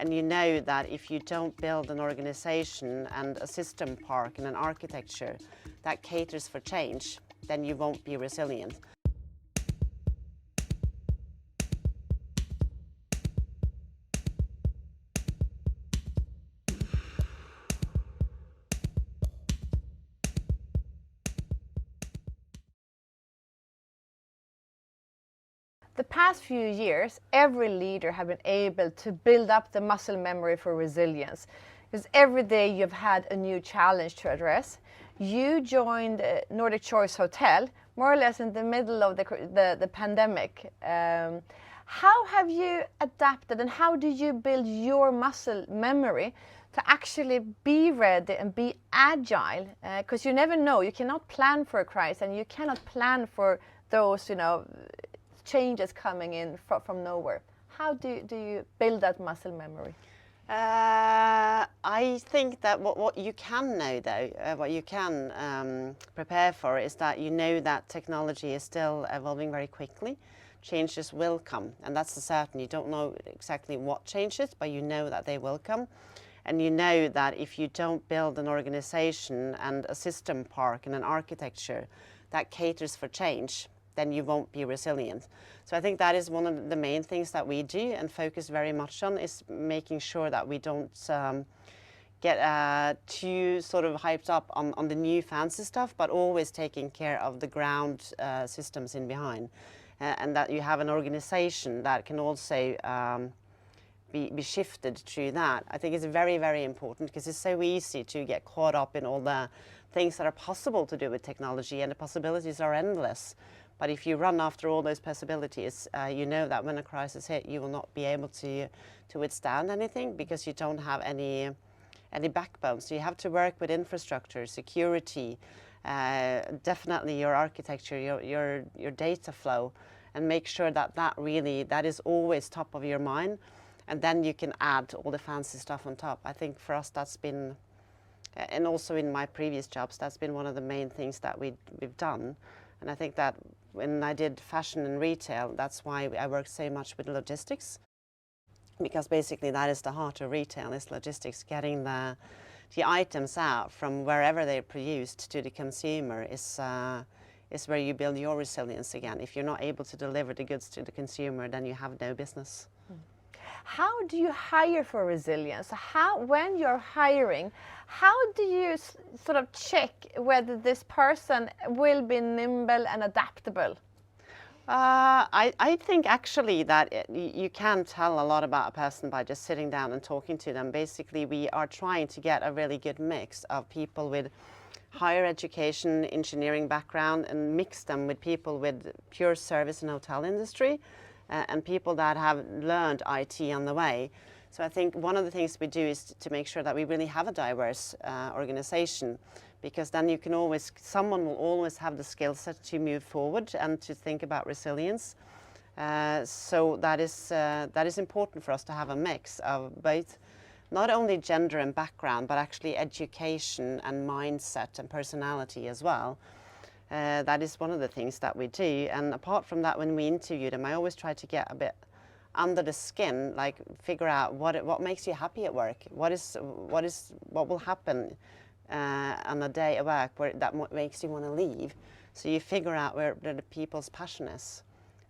And you know that if you don't build an organization and a system park and an architecture that caters for change, then you won't be resilient. The past few years, every leader have been able to build up the muscle memory for resilience, because every day you've had a new challenge to address. You joined Nordic Choice Hotel more or less in the middle of the pandemic. How have you adapted, and how do you build your muscle memory to actually be ready and be agile? Because you never know, you cannot plan for a crisis, and you cannot plan for those, changes coming in from nowhere. How do you build that muscle memory? I think that what you can know, though, what you can prepare for is that you know that technology is still evolving very quickly. Changes will come, and that's a certain. You don't know exactly what changes, but you know that they will come. And you know that if you don't build an organization and a system park and an architecture that caters for change, then you won't be resilient. So I think that is one of the main things that we do and focus very much on, is making sure that we don't get too sort of hyped up on the new fancy stuff, but always taking care of the ground systems in behind. And that you have an organization that can also be shifted through that. I think it's very, very important, because it's so easy to get caught up in all the things that are possible to do with technology, and the possibilities are endless. But if you run after all those possibilities, you know that when a crisis hits, you will not be able to withstand anything, because you don't have any backbone. So you have to work with infrastructure, security, definitely your architecture, your data flow, and make sure that is always top of your mind. And then you can add all the fancy stuff on top. I think for us that's been, and also in my previous jobs, that's been one of the main things that we've done. And I think that when I did fashion and retail, that's why I worked so much with logistics, because basically that is the heart of retail, is logistics. Getting the items out from wherever they're produced to the consumer is where you build your resilience again. If you're not able to deliver the goods to the consumer, then you have no business. How do you hire for resilience? When you're hiring, how do you sort of check whether this person will be nimble and adaptable? I think actually that you can tell a lot about a person by just sitting down and talking to them. Basically, we are trying to get a really good mix of people with higher education, engineering background, and mix them with people with pure service and hotel industry. And people that have learned IT on the way. So I think one of the things we do is to make sure that we really have a diverse organization, because then you can someone will always have the skill set to move forward and to think about resilience. So that is important for us to have a mix of both, not only gender and background, but actually education and mindset and personality as well. That is one of the things that we do. And apart from that, when we interview them, I always try to get a bit under the skin, like figure out what makes you happy at work. What will happen on a day at work that makes you want to leave. So you figure out where the people's passion is.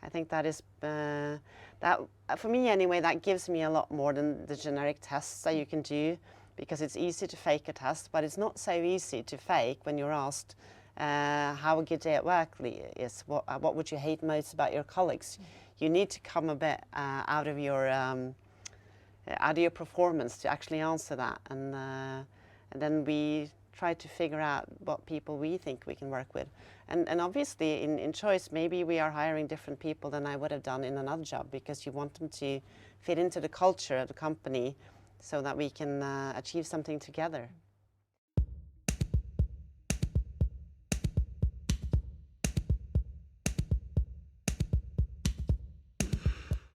I think that is that for me anyway. That gives me a lot more than the generic tests that you can do, because it's easy to fake a test, but it's not so easy to fake when you're asked. How a good day at work is. What would you hate most about your colleagues? You need to come a bit out of your performance to actually answer that, and then we try to figure out what people we think we can work with. And obviously in Choice, maybe we are hiring different people than I would have done in another job, because you want them to fit into the culture of the company so that we can achieve something together.